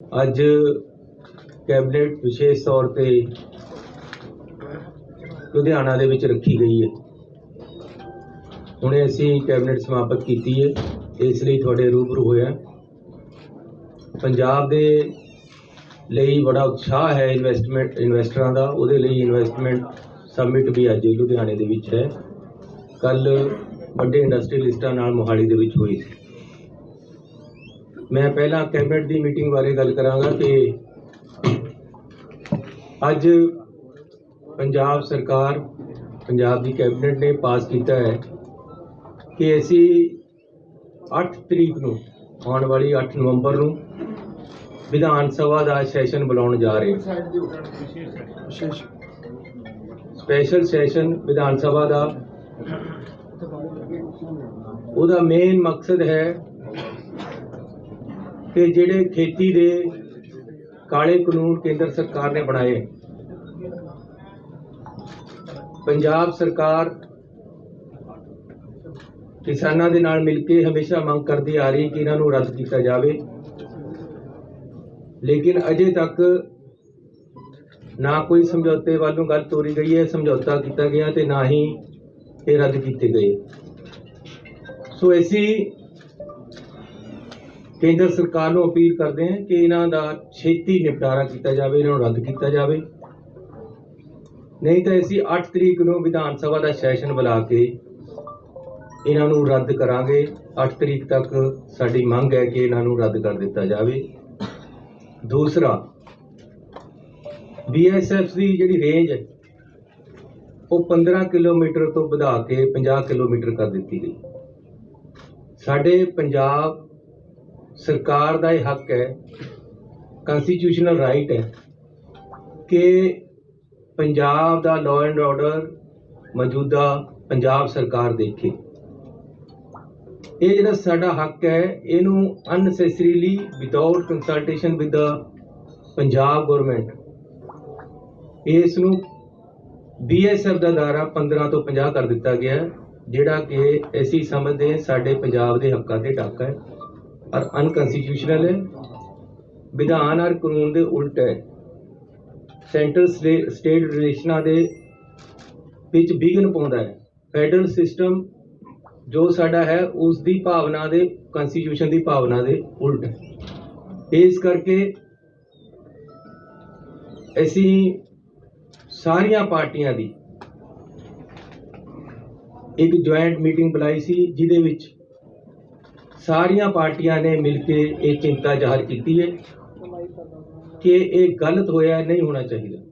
ਅੱਜ कैबिनेट विशेष तौर पर लुधियाना दे विच रखी गई है। हुणे असीं कैबिनेट समाप्त की है, इसलिए थोड़े रूबरू होया। पंजाब दे लई बड़ा उत्साह है इन्वेस्टरां दा, उहदे लई इन्वेस्टमेंट समिट भी अज लुधियाने दे विच है। कल वड्डे इंडस्ट्रीलिस्टां नाल मोहाली दे विच होई सी। मैं पहला कैबिनेट की मीटिंग बारे गल करांगा कि अज पंजाब सरकार, पंजाब की कैबिनेट ने पास किया है कि असी 8 तरीक नूं आने वाली 8 नवंबर नूं विधान सभा का सैशन बुलाने जा रहे हैं। स्पैशल सैशन विधान सभा का उसका मेन मकसद है कि जिहड़े खेती दे काले कानून केंद्र सरकार ने बनाए, पंजाब सरकार किसानों के नाल मिलके हमेशा मंग करती आ रही कि इन्हों रद्द किया जाए, लेकिन अजे तक ना कोई समझौते वालों गल तोरी गई है, समझौता किया गया तो ना ही ये रद्द किए गए। सो असी केंद्र सरकार को अपील करते हैं कि इन्हों का छेती निपटारा किया जाए, इन्हों रद्द किया जाए, नहीं तो असी 8 तरीक को विधान सभा का सैशन बुला के इन्हों रद्द करांगे। 8 तरीक तक साडी मंग है कि इन्हों रद्द कर दिता जाए। दूसरा, BSF की जी रेंज है वो 15 किलोमीटर तो बढ़ा के 50 किलोमीटर कर दी गई। साडे पंजाब सरकार का यह हक है, कॉन्स्टिट्यूशनल राइट है कि पंजाब का लॉ एंड ऑर्डर मौजूदा पंजाब सरकार देखे। ये जिहड़ा साडा हक है, इनू unnecessarily without consultation with the Punjab government इसनू BSF का दायरा 15 तो 50 कर दिता गया, जिहड़ा कि असीं समझते हैं साडे पंजाब के हक्कां ते डाका है और अनकॉन्स्टिट्यूशनल है, विधान और कानून के उल्ट है। सेंट्रल स्टेट रिलेशनां दे विच विघन पाउंदा है। फैडरल सिस्टम जो साडा है उसकी भावना दे, कॉन्स्टिट्यूशन की भावना के उल्ट है। इस करके असीं सारिया पार्टियां की एक ज्वाइंट मीटिंग बुलाई सी, जिहदे विच सारिया पार्टियां ने मिलके एक चिंता जाहिर की है कि यह गलत होया, नहीं होना चाहिए।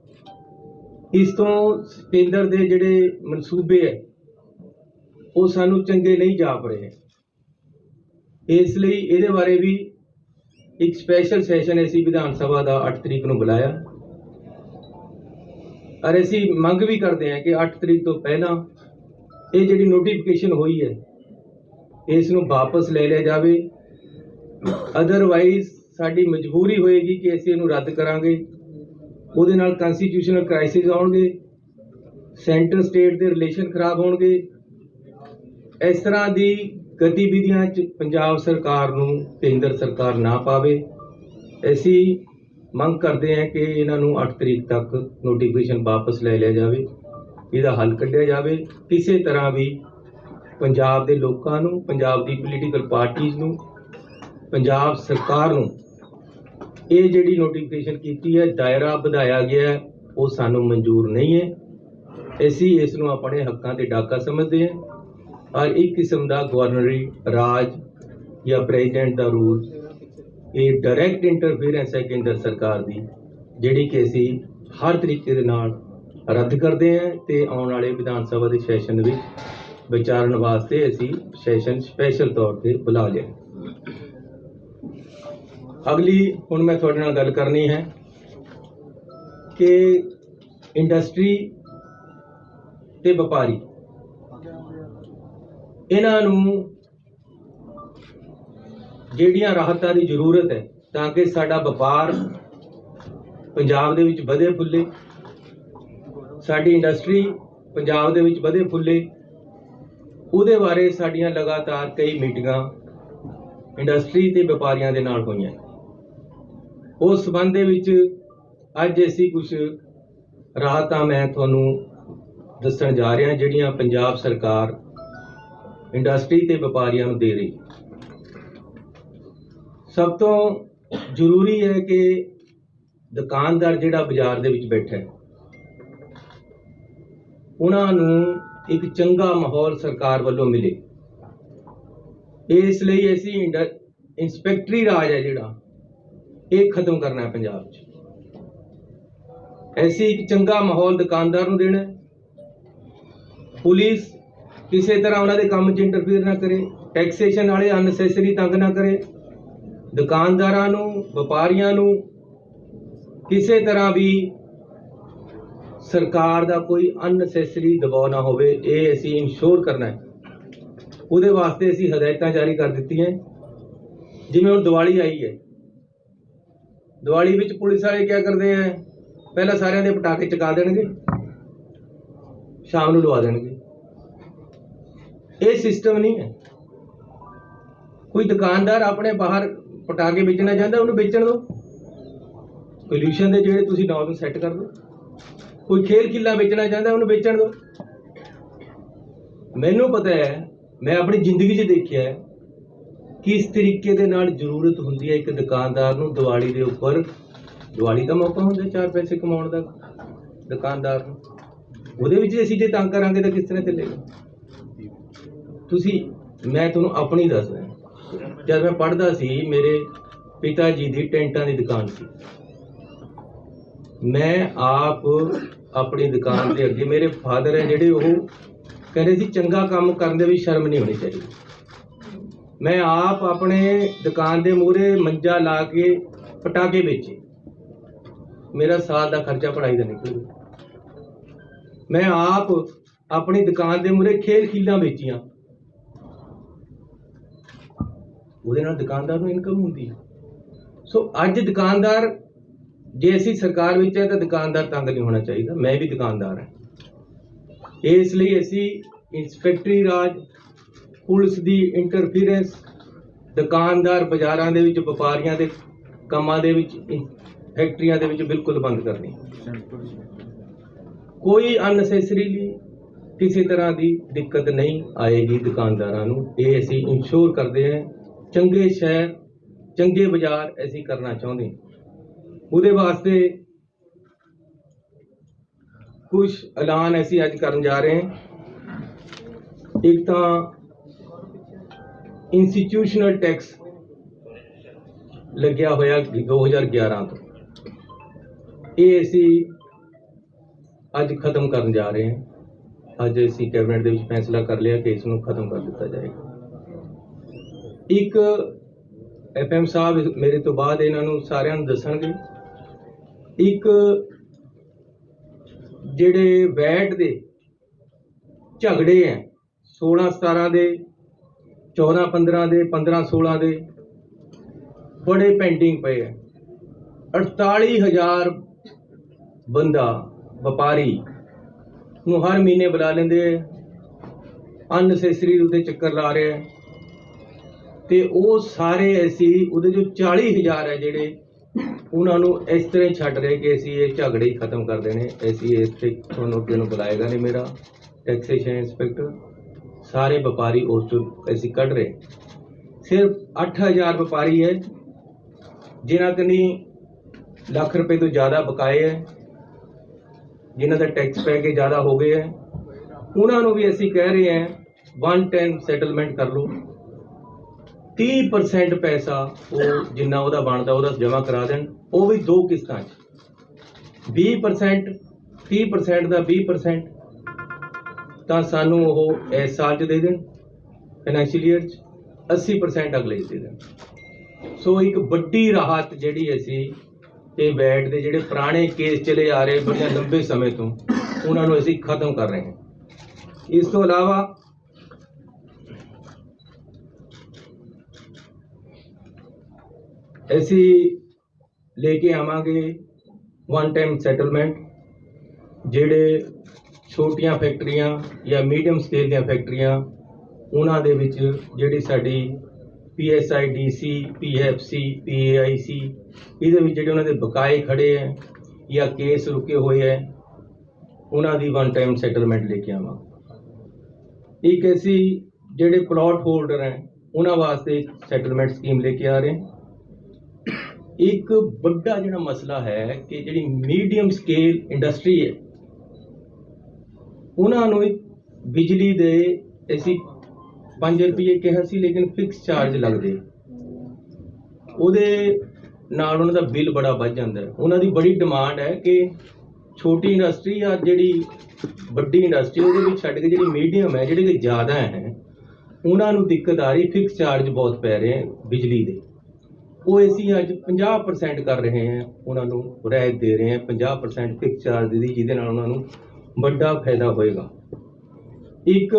इस तो केंद्र के जिहड़े मनसूबे है वो सानू चंगे नहीं जाप रहे, इसलिए ये बारे भी एक स्पैशल सैशन असी विधान सभा का 8 तरीक को बुलाया और असी मंग भी करते हैं कि 8 तरीक तो पहला ये जी नोटिफिकेशन हुई है इसनू वापस ले लिया जाए। अदरवाइज साडी मजबूरी होएगी कि असी इनू रद्द करांगे, उहदे नाल कॉन्स्टिट्यूशनल क्राइसिस आउणगे, सेंटर स्टेट के रिलेशन खराब होणगे। इस तरह की गतिविधियां पंजाब सरकार नू केंद्र सरकार ना पावे। असी मंग करते हैं कि इन्हों 8 तरीक तक नोटिफिकेशन वापस ले लिया जाए, इसका हल कढ़िया जाए। किसी तरह भी पंजाब के लोगों नू, पंजाब की पोलीटिकल पार्टीज़ नू, पंजाब सरकार नू ये जिहड़ी नोटिफिकेशन की है, दायरा बढ़ाया गया है, वो सानू मंजूर नहीं है। असी इसनू अपने हक्कां ते डाका समझते हैं और एक किस्म का गवर्नरी राज या प्रेजिडेंट का रूल, ये डायरैक्ट इंटरफेरेंस है केंद्र सरकार की, जिहड़ी कि असी हर तरीके दे नाल रद्द करते हैं तो आने वाले विधान सभा के सैशन में विचारण वास्ते असी सैशन स्पैशल तौर पर बुला लिया। अगली हुण मैं तुहाडे नाल गल करनी है कि इंडस्ट्री ते व्यापारी इन्हां नूं जिहड़ियां राहतां की जरूरत है ताकि साडा व्यापार पंजाब दे विच वधे फुले, साडी इंडस्ट्री पंजाब दे विच वधे फुले, उहदे बारे साडियां लगातार कई मीटिंगां इंडस्ट्री ते व्यापारियों के नाल होईयां। उस संबंध दे विच अज असीं कुछ राहतां मैं तुहानूं दस्सण जा रहा जिहड़ियां पंजाब सरकार इंडस्ट्री ते व्यापारियों नूं दे रही। सब तो जरूरी है कि दुकानदार जिहड़ा बाजार दे विच बैठा है उन्हां नूं एक चंगा माहौल सरकार वालों मिले। इसलिए असीं इंस्पैक्टरी राज है जिहड़ा ये खत्म करना है पंजाब च। ऐसी एक चंगा माहौल दुकानदार नूं देना है। पुलिस किसी तरह उन्होंने काम च इंटरफेयर ना करे, टैक्सेशन वाले अननैसेसरी तंग ना करे, दुकानदारां नूं व्यापारियां नूं किसी तरह भी सरकार का कोई अननैसेसरी दबाव ना होवे, ये असीं इंश्योर करना है। उहदे वास्ते असीं हदायतां जारी कर दित्ती हैं। जिवें हुण दिवाली आई है, दिवाली विच पुलिस वाले क्या करते हैं, पहला सारिਆਂ ਦੇ पटाखे चका देणगे, शाम ਨੂੰ लवा देणगे। ये सिस्टम नहीं है। कोई दुकानदार अपने बाहर पटाखे बेचना चाहता उन्हें बेचण दो, पोल्यूशन के ਜਿਹੜੇ ਤੁਸੀਂ नॉर्म सैट कर दो। कोई खेल खिला बेचना चाहता उन्हें बेचण दो। मैनू पता है, मैं अपनी जिंदगी च देखिया है किस तरीके दे नाल जरूरत हुंदी है एक दुकानदार नूं दिवाली दे उपर। दिवाली का मौका हुंदा 4 पैसे कमाउण दा दुकानदार नूं, ਉਹਦੇ ਵਿੱਚ ਅਸੀਂ ਜੇ ਤੰਗ ਕਰਾਂਗੇ ਤਾਂ ਕਿਸ ਤਰ੍ਹਾਂ ਚੱਲੇਗਾ। ਤੁਸੀਂ मैं ਤੁਹਾਨੂੰ ਆਪਣੀ ਦੱਸਦਾ, जब मैं पढ़दा सी मेरे पिता जी ਦੀ ਟੈਂਟਾਂ ਦੀ ਦੁਕਾਨ ਸੀ। मैं आप अपनी दुकान ਦੇ ਅੱਗੇ ਮੇਰੇ ਫਾਦਰ ਹੈ ਜਿਹੜੇ ਉਹ ਕਹਿੰਦੇ ਸੀ ਚੰਗਾ ਕੰਮ ਕਰਨ ਦੇ ਵੀ ਸ਼ਰਮ ਨਹੀਂ ਹੋਣੀ ਚਾਹੀਦੀ। मैं आप अपने दुकान के मूहरे मंजा ला के पटाखे बेचे, मेरा साल का खर्चा पढ़ाई का निकल। मैं आप अपनी दुकान के मूहरे खेल खीलां बेचियां, ਉਹਦੇ ਨਾਲ ਦੁਕਾਨਦਾਰ ਨੂੰ ਇਨਕਮ ਹੁੰਦੀ ਹੈ। सो ਅੱਜ दुकानदार जे ਅਸੀਂ सरकार ਵਿੱਚ ਹੈ ਤਾਂ दुकानदार तंग नहीं होना चाहिए। मैं भी दुकानदार है, इसलिए ਅਸੀਂ इंस्पैक्टरी राज, पुलिस की इंटरफेरेंस, दुकानदार बाजारां दे विच व्यापारियां दे कामां दे विच फैक्ट्रियां दे विच बिल्कुल बंद करनी। कोई अननैसेसरीली किसी तरह की दिक्कत नहीं आएगी दुकानदारां नूं। ये असीं इंश्योर करते हैं। चंगे शहर चंगे बाजार असीं करना चाहुंदे हां। उहदे वास्ते कुछ ऐलान असीं अज करन जा रहे हैं। एक तो इंस्टीट्यूशनल टैक्स लग्या होया 2011 तो, ये असीं अज खत्म करन जा रहे हैं। अज असीं कैबिनेट दे विच फैसला कर लिया कि इसनूं खत्म कर दिता जाएगा। एक FM साहब मेरे तो बाद इन्हां नूं सारिआं नूं दस्सणगे, एक जिहड़े वैट दे झगड़े हैं 16-17 दे, 14-15 दे, 15-16 दे बड़े पेंडिंग पे है। 48,000 बंदा व्यापारी नूं हर महीने बुला लेंदे, अननैसेसरी उत्ते चक्कर ला रहे हैं। तो वो सारे असी उहदे जो 40,000 है जिहड़े उन्हां नूं इस तरह छड्ड रहे कि असी ये झगड़े ही खत्म कर देने। असी इत्थे तुहानूं अगे नूं बुलाएगा नहीं मेरा टैक्सेशन इंस्पैक्टर, सारे व्यापारी उस चों असी कढ रहे। सिर्फ 8,000 व्यापारी है जिन्हां कनी लाख रुपए तो ज़्यादा बकाए है, जिन्हां दा टैक्स पै के ज़्यादा हो गए हैं। उन्हां नूं भी असी कह रहे हैं 1 टाइम सैटलमेंट कर लो, 30% पैसा वो जिन्ना उहदा बनदा उहदा जमा करा देन, वो भी 2 किस्तां 20%, 30% का 20% तो सानू वो इस साल च दे देन, फाइनैंशियल ईयर 80% अगले दे देन। सो एक बड़ी राहत जिहड़ी असी ये वैट के जिहड़े पुराने केस चले आ रहे बड़े लंबे समय तो उन्होंने असी खत्म कर रहे हैं। इस तो अलावा ऐसी लेके आवांगे 1 टाइम सैटलमेंट, जिहड़े छोटियां फैक्ट्रियां या मीडियम स्केल ਦੀਆਂ फैक्ट्रियां उन्हां दे विच जिहड़ी साडी PSIDC, PFC, PAIC ਇਹਦੇ ਵਿੱਚ ਜਿਹੜੇ ਉਹਨਾਂ ਦੇ ਬਕਾਏ ਖੜੇ ਹੈ ਜਾਂ ਕੇਸ ਰੁਕੇ ਹੋਏ ਹੈ ਉਹਨਾਂ ਦੀ ਵਨ ਟਾਈਮ ਸੈਟਲਮੈਂਟ ਲੈ ਕੇ ਆਵਾਂ। ਇੱਕ ਅਸੀਂ ਜਿਹੜੇ ਪਲਾਟ ਹੋਲਡਰ ਹੈ ਉਹਨਾਂ ਵਾਸਤੇ ਇੱਕ ਸੈਟਲਮੈਂਟ ਸਕੀਮ ਲੈ ਕੇ ਆ ਰਹੇ ਹਾਂ। ਇੱਕ ਵੱਡਾ ਜਿਹੜਾ ਮਸਲਾ ਹੈ ਕਿ ਜਿਹੜੀ ਮੀਡੀਅਮ ਸਕੇਲ ਇੰਡਸਟਰੀ ਹੈ ਉਹਨਾਂ ਨੂੰ ਇੱਕ ਬਿਜਲੀ ਦੇ ਅਸੀਂ 5 ਰੁਪਏ ਕਿਹਾ ਸੀ ਲੇਕਿਨ ਫਿਕਸ ਚਾਰਜ ਲੱਗਦੇ, ਉਹਦੇ ਨਾਲ ਉਹਨਾਂ ਦਾ ਬਿੱਲ ਬੜਾ ਵੱਧ ਜਾਂਦਾ ਹੈ। ਉਹਨਾਂ ਦੀ ਬੜੀ ਡਿਮਾਂਡ ਹੈ ਕਿ ਛੋਟੀ ਇੰਡਸਟਰੀ ਜਾਂ ਜਿਹੜੀ ਵੱਡੀ ਇੰਡਸਟਰੀ ਉਹਦੇ ਵਿੱਚ ਛੱਡ ਕੇ ਜਿਹੜੀ ਮੀਡੀਅਮ ਹੈ ਜਿਹੜੇ ਕਿ ਜ਼ਿਆਦਾ ਹੈ ਉਹਨਾਂ ਨੂੰ ਦਿੱਕਤ ਆ ਰਹੀ, ਫਿਕਸ ਚਾਰਜ ਬਹੁਤ ਪੈ ਰਹੇ ਹੈ ਬਿਜਲੀ ਦੇ। ਉਹ ਅਸੀਂ ਅੱਜ 50% ਕਰ ਰਹੇ ਹਾਂ, ਉਹਨਾਂ ਨੂੰ ਰਿਆਇਤ ਦੇ ਰਹੇ ਹਾਂ 50% ਫਿਕਸ ਚਾਰਜ ਦੀ, ਜਿਹਦੇ ਨਾਲ ਉਹਨਾਂ ਨੂੰ ਵੱਡਾ ਫਾਇਦਾ ਹੋਏਗਾ। ਇੱਕ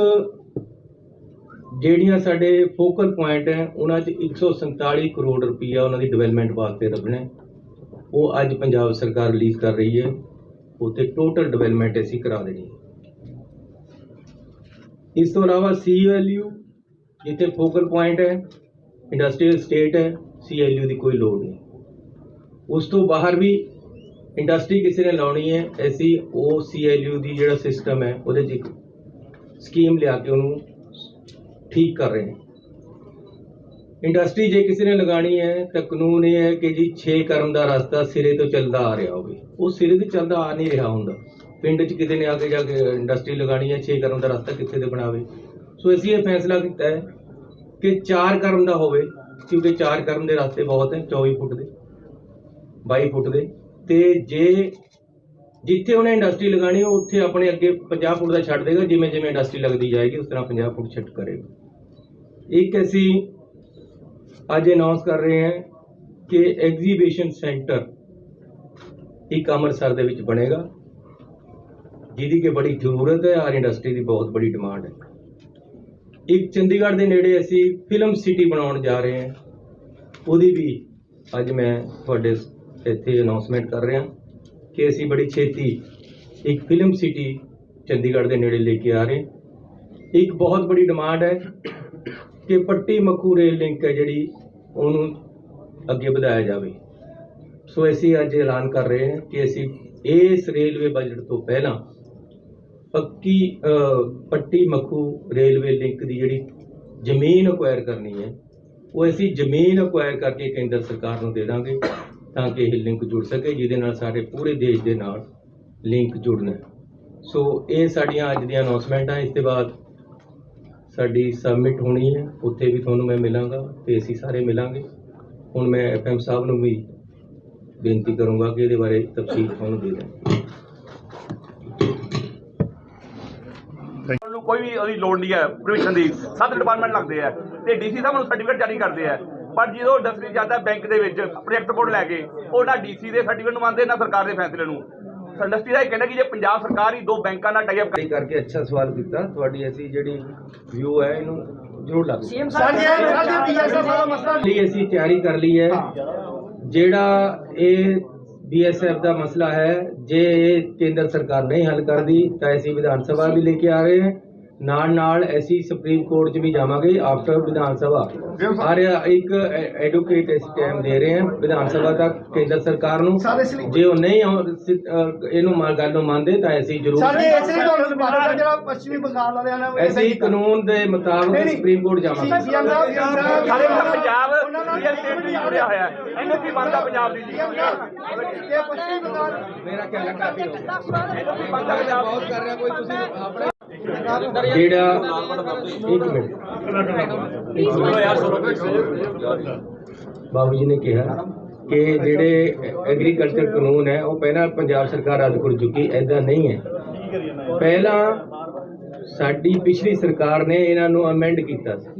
ਜਿਹੜੀਆਂ ਸਾਡੇ ਫੋਕਲ ਪੁਆਇੰਟ ਹੈ ਉਹਨਾਂ 'ਚ 147 ਕਰੋੜ ਰੁਪਈਆ ਉਹਨਾਂ ਦੀ ਡਿਵੈਲਪਮੈਂਟ ਵਾਸਤੇ ਰੱਖਣਾ, ਉਹ ਅੱਜ ਪੰਜਾਬ ਸਰਕਾਰ ਰਿਲੀਜ਼ ਕਰ ਰਹੀ ਹੈ। ਉੱਥੇ ਟੋਟਲ ਡਿਵੈਲਪਮੈਂਟ ਅਸੀਂ ਕਰਾ ਦੇਣੀ ਹੈ। ਇਸ ਤੋਂ ਇਲਾਵਾ CLU ਜਿੱਥੇ ਫੋਕਲ ਪੁਆਇੰਟ ਹੈ, ਇੰਡਸਟਰੀਅਲ ਸਟੇਟ ਹੈ, CLU ਦੀ ਕੋਈ ਲੋੜ ਨਹੀਂ। ਉਸ ਤੋਂ ਬਾਹਰ ਵੀ ਇੰਡਸਟਰੀ ਕਿਸੇ ਨੇ ਲਾਉਣੀ ਹੈ, ਅਸੀਂ ਉਹ CLU ਦੀ ਜਿਹੜਾ ਸਿਸਟਮ ਹੈ ਉਹਦੇ 'ਚ ਇੱਕ ਸਕੀਮ ਲਿਆ ਕੇ ਉਹਨੂੰ ਠੀਕ ਕਰ ਰਹੇ ਹਾਂ। ਇੰਡਸਟਰੀ ਜੇ ਕਿਸੇ ਨੇ ਲਗਾਣੀ ਹੈ ਤਾਂ ਕਾਨੂੰਨ ਇਹ ਹੈ ਕਿ ਜੀ 6 ਕਰਮ ਦਾ ਰਸਤਾ ਸਿਰੇ ਤੋਂ ਚੱਲਦਾ ਆ ਰਿਹਾ ਹੋਵੇ। ਉਹ ਸਿਰੇ ਤੋਂ ਚੱਲਦਾ ਆ ਨਹੀਂ ਰਿਹਾ ਹੁੰਦਾ, ਪਿੰਡ 'ਚ ਕਿਤੇ ਨੇ ਆ ਕੇ ਜਾ ਕੇ ਇੰਡਸਟਰੀ ਲਗਾਣੀ ਹੈ, 6 ਕਰਮ ਦਾ ਰਸਤਾ ਕਿੱਥੇ ਤੇ ਬਣਾਵੇ। ਸੋ ਅਸੀਂ ਇਹ ਫੈਸਲਾ ਕੀਤਾ ਹੈ ਕਿ 4 ਕਰਮ ਦਾ ਹੋਵੇ, ਕਿਉਂਕਿ 4 ਕਰਮ ਦੇ ਰਸਤੇ ਬਹੁਤ ਹੈ, 24 ਫੁੱਟ ਦੇ 22 ਫੁੱਟ ਦੇ, ਤੇ ਜੇ ਜਿੱਥੇ ਉਹਨੇ ਇੰਡਸਟਰੀ ਲਗਾਣੀ ਹੋ ਉੱਥੇ ਆਪਣੇ ਅੱਗੇ 50 ਫੁੱਟ ਦਾ ਛੱਡ ਦੇਗਾ, ਜਿਵੇਂ ਜਿਵੇਂ ਇੰਡਸਟਰੀ ਲੱਗਦੀ ਜਾਏਗੀ ਉਸ ਤਰ੍ਹਾਂ 50 ਫੁੱਟ ਛੱਡ ਕਰੇਗਾ। ਇੱਕ ਅਸੀਂ ਅੱਜ ਅਨਾਉਂਸ ਕਰ ਰਹੇ ਹਾਂ ਕਿ ਐਗਜ਼ੀਬਿਸ਼ਨ ਸੈਂਟਰ ਇੱਕ ਅੰਮ੍ਰਿਤਸਰ ਦੇ ਵਿੱਚ ਬਣੇਗਾ, ਜਿਹਦੀ ਕਿ ਬੜੀ ਜ਼ਰੂਰਤ ਹੈ ਔਰ ਇੰਡਸਟਰੀ ਦੀ ਬਹੁਤ ਬੜੀ ਡਿਮਾਂਡ ਹੈ। ਇੱਕ ਚੰਡੀਗੜ੍ਹ ਦੇ ਨੇੜੇ ਅਸੀਂ ਫਿਲਮ ਸਿਟੀ ਬਣਾਉਣ ਜਾ ਰਹੇ ਹਾਂ, ਉਹਦੀ ਵੀ ਅੱਜ ਮੈਂ ਤੁਹਾਡੇ ਇੱਥੇ ਅਨਾਉਂਸਮੈਂਟ ਕਰ ਰਿਹਾ ਕਿ ਅਸੀਂ ਬੜੀ ਛੇਤੀ ਇੱਕ ਫਿਲਮ ਸਿਟੀ ਚੰਡੀਗੜ੍ਹ ਦੇ ਨੇੜੇ ਲੈ ਕੇ ਆ ਰਹੇ। ਇੱਕ ਬਹੁਤ ਬੜੀ ਡਿਮਾਂਡ ਹੈ ਕਿ ਪੱਟੀ ਮੱਖੂ ਰੇਲ ਲਿੰਕ ਹੈ ਜਿਹੜੀ ਉਹਨੂੰ ਅੱਗੇ ਵਧਾਇਆ ਜਾਵੇ। ਸੋ ਅਸੀਂ ਅੱਜ ਐਲਾਨ ਕਰ ਰਹੇ ਹਾਂ ਕਿ ਅਸੀਂ ਇਸ ਰੇਲਵੇ ਬਜਟ ਤੋਂ ਪਹਿਲਾਂ ਪੱਟੀ ਮੱਖੂ ਰੇਲਵੇ ਲਿੰਕ ਦੀ ਜਿਹੜੀ ਜ਼ਮੀਨ ਅਕਵਾਇਰ ਕਰਨੀ ਹੈ ਉਹ ਅਸੀਂ ਜ਼ਮੀਨ ਅਕਵਾਇਰ ਕਰਕੇ ਕੇਂਦਰ ਸਰਕਾਰ ਨੂੰ ਦੇ ਦਾਂਗੇ ਤਾਂ ਕਿ ਇਹ ਲਿੰਕ ਜੁੜ ਸਕੇ, ਜਿਹਦੇ ਨਾਲ ਸਾਡੇ ਪੂਰੇ ਦੇਸ਼ ਦੇ ਨਾਲ ਲਿੰਕ ਜੁੜਨਾ। ਸੋ ਇਹ ਸਾਡੀਆਂ ਅੱਜ ਦੀਆਂ ਅਨਾਉਂਸਮੈਂਟਾਂ। ਇਸ ਤੋਂ ਬਾਅਦ ਸਾਡੀ ਸਬਮਿਟ ਹੋਣੀ ਹੈ, ਉੱਥੇ ਵੀ ਤੁਹਾਨੂੰ ਮੈਂ ਮਿਲਾਂਗਾ ਤੇ ਅਸੀਂ ਸਾਰੇ ਮਿਲਾਂਗੇ। ਹੁਣ ਮੈਂ FM ਸਾਹਿਬ ਨੂੰ ਵੀ ਬੇਨਤੀ ਕਰੂੰਗਾ ਕਿ ਇਹਦੇ ਬਾਰੇ ਤਫਸੀਲ ਤੁਹਾਨੂੰ ਦੇ ਦੇਣ। ਕੋਈ ਵੀ ਉਹਦੀ ਲੋੜ ਨਹੀਂ ਹੈ ਪਰਮਿਸ਼ਨ ਦੀ, 7 ਡਿਪਾਰਟਮੈਂਟ ਲੱਗਦੇ ਆ ਤੇ DC ਸਾਹਿਬ ਨੂੰ ਸਰਟੀਫਿਕੇਟ ਜਾਰੀ ਕਰਦੇ ਆ, ਪਰ ਜਦੋਂ ਇੰਡਸਟਰੀ ਜਾਂਦਾ ਬੈਂਕ ਦੇ ਵਿੱਚ ਪ੍ਰੋਜੈਕਟ ਕੋਡ ਲੈ ਕੇ ਉਹ ਨਾ DC ਦੇ ਸਰਟੀਫਿਕੇਟ ਨੂੰ ਮੰਨਦੇ ਨਾ ਸਰਕਾਰ ਦੇ ਫੈਸਲੇ ਨੂੰ। ਇੰਡਸਟਰੀ ਦਾ ਇਹ ਕਹਿਣਾ ਕਿ ਜੇ ਪੰਜਾਬ ਸਰਕਾਰ ਹੀ 2 ਬੈਂਕਾਂ ਨਾਲ ਟਾਈ ਅਪ ਕਰਕੇ ਅੱਛਾ ਸਵਾਲ ਕੀਤਾ। ਤੁਹਾਡੀ ਅਸੀਂ ਜਿਹੜੀ ਵਿਊ ਹੈ ਇਹਨੂੰ ਜ਼ਰੂਰ ਲੱਗ ਲਈ ਅਸੀਂ ਤਿਆਰੀ ਕਰ ਲਈ ਹੈ। ਜਿਹੜਾ ਇਹ BSF ਦਾ ਮਸਲਾ ਹੈ, ਜੇ ਇਹ ਕੇਂਦਰ ਸਰਕਾਰ ਨਹੀਂ ਹੱਲ ਕਰਦੀ ਤਾਂ ਅਸੀਂ ਵਿਧਾਨ ਸਭਾ ਵੀ ਲੈ ਕੇ ਆ ਰਹੇ ਹਾਂ, ਨਾਲ ਅਸੀਂ ਸੁਪਰੀਮ ਕੋਰਟ 'ਚ ਵੀ ਜਾਵਾਂਗੇ ਆਫਟਰ ਵਿਧਾਨ ਸਭਾ। ਔਰ ਇੱਕ ਐਡਵੋਕੇਟ ਇਸ ਟਾਈਮ ਦੇ ਰਹੇ ਹਾਂ ਵਿਧਾਨ ਸਭਾ ਤੱਕ ਕੇਂਦਰ ਸਰਕਾਰ ਨੂੰ, ਜੇ ਉਹ ਨਹੀਂ ਇਹਨੂੰ ਗੱਲ ਨੂੰ ਮੰਨਦੇ ਤਾਂ ਅਸੀਂ ਜ਼ਰੂਰ ਅਸੀਂ ਕਾਨੂੰਨ ਦੇ ਮੁਤਾਬਕ ਸੁਪਰੀਮ ਕੋਰਟ ਜਾਵਾਂਗੇ। ਪੰਜਾਬ ਜੁੜਿਆ ਹੋਇਆ ਇਹਨੂੰ ਕੀ ਬਣਦਾ ਪੰਜਾਬ ਦੀ ਮੇਰਾ ਕਹਿਣਾ ਕਾਫੀ ਹੋ ਗਿਆ, ਬਹੁਤ ਕਰ ਰਿਹਾ ਕੋਈ ਤੁਸੀਂ ਆਪਣੇ ਜਿਹੜਾ ਇੱਕ ਮਿੰਟ ਬਾਬੂ ਜੀ ਨੇ ਕਿਹਾ ਕਿ ਜਿਹੜੇ ਐਗਰੀਕਲਚਰ ਕਾਨੂੰਨ ਹੈ ਉਹ ਪਹਿਲਾਂ ਪੰਜਾਬ ਸਰਕਾਰ ਰੱਦ ਕਰ ਚੁੱਕੀ, ਐਦਾਂ ਨਹੀਂ ਹੈ। ਪਹਿਲਾਂ ਸਾਡੀ ਪਿਛਲੀ ਸਰਕਾਰ ਨੇ ਇਹਨਾਂ ਨੂੰ ਅਮੈਂਡ ਕੀਤਾ ਸੀ,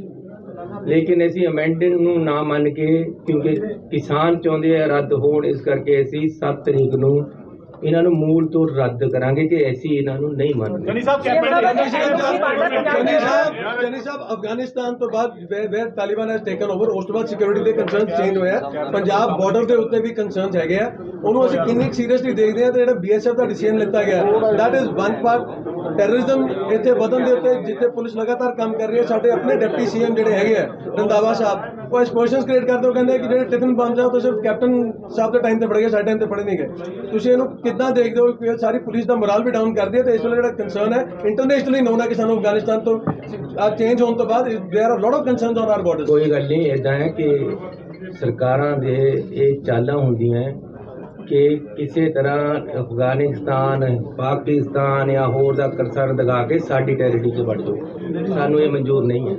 ਲੇਕਿਨ ਅਸੀਂ ਅਮੈਂਡਿੰਗ ਨੂੰ ਨਾ ਮੰਨ ਕੇ, ਕਿਉਂਕਿ ਕਿਸਾਨ ਚਾਹੁੰਦੇ ਆ ਰੱਦ ਹੋਣ, ਇਸ ਕਰਕੇ ਅਸੀਂ 7 ਤਰੀਕ ਨੂੰ ਇਹਨਾਂ ਨੂੰ ਮੂਲ ਤੋਂ ਰੱਦ ਕਰਾਂਗੇ ਕਿ ਅਸੀਂ ਇਹਨਾਂ ਨੂੰ ਨਹੀਂ ਮੰਨਦੇ। ਚੰਨੀ ਸਾਹਿਬ ਅਫਗਾਨਿਸਤਾਨ ਤੋਂ ਬਾਅਦ where Taliban has taken over, ਉਸ ਤੋਂ ਬਾਅਦ ਸਿਕਿਉਰਿਟੀ ਦੇ ਕੰਸਰਨਸ ਚੇਂਜ ਹੋਇਆ। ਪੰਜਾਬ ਬਾਰਡਰ ਦੇ ਉੱਤੇ ਵੀ ਕੰਸਰਨਸ ਹੈਗੇ ਆ, ਉਹਨੂੰ ਅਸੀਂ ਕਿੰਨੀ ਸੀਰੀਅਸਲੀ ਦੇਖਦੇ ਹਾਂ। ਤੇ ਜਿਹੜਾ BSF ਦਾ ਡਿਸੀਜਨ ਲਿੱਤਾ ਗਿਆ, that is one part. Terrorism ਇੱਥੇ ਵਧਣ ਦੇ ਉੱਤੇ ਜਿੱਥੇ ਪੁਲਿਸ ਲਗਾਤਾਰ ਕੰਮ ਕਰ ਰਹੀ ਹੈ, ਸਾਡੇ ਆਪਣੇ ਡਿਪਟੀ CM ਜਿਹੜੇ ਹੈਗੇ ਆ ਰੰਧਾਵਾ ਸਾਹਿਬ, ਉਹ ਐਕਸਪੋਜਰਸ ਕ੍ਰੀਏਟ ਕਰਦੇ ਹੋ, ਕਹਿੰਦੇ ਕਿ ਜਿਹੜੇ ਟਿਫਨ ਬਣ ਜਾਓ ਤਾਂ ਸਿਰਫ ਕੈਪਟਨ ਸਾਹਿਬ ਦੇ ਟਾਈਮ ਤੇ ਫੜੇ ਗਏ, ਸਾਡੇ ਟਾਈਮ ਤੇ ਫੜੇ ਨਹੀਂ ਗਏ। ਤੁਸੀਂ ਇਹਨੂੰ ਕਿੱਦਾਂ ਦੇਖਦੇ ਹੋ ਕਿ ਸਾਰੀ ਪੁਲਿਸ ਦਾ ਮੋਰਲ ਵੀ ਡਾਊਨ ਕਰਦੀ ਹੈ ਤੇ ਇਸ ਵੇਲੇ ਜਿਹੜਾ ਕੰਸਰਨ ਹੈ ਇੰਟਰਨੈਸ਼ਨਲੀ ਨੋਨ ਹੈ ਕਿ ਸਾਨੂੰ ਅਫਗਾਨਿਸਤਾਨ ਤੋਂ ਚੇਂਜ ਹੋਣ ਤੋਂ ਬਾਅਦ there are lot of concerns on our borders. ਕੋਈ ਗੱਲ ਨਹੀਂ, ਇੱਦਾਂ ਹੈ ਕਿ ਸਰਕਾਰਾਂ ਦੇ ਇਹ ਚਾਲਾਂ ਹੁੰਦੀਆਂ ਕਿ ਕਿਸੇ ਤਰ੍ਹਾਂ ਅਫਗਾਨਿਸਤਾਨ, ਪਾਕਿਸਤਾਨ ਜਾਂ ਹੋਰ ਦਾ ਕੰਸਰਨ ਦਿਖਾ ਕੇ ਸਾਡੀ ਟੈਰੀਟਰੀ 'ਚ ਵੜ ਜਾਓ। ਸਾਨੂੰ ਇਹ ਮਨਜ਼ੂਰ ਨਹੀਂ ਹੈ।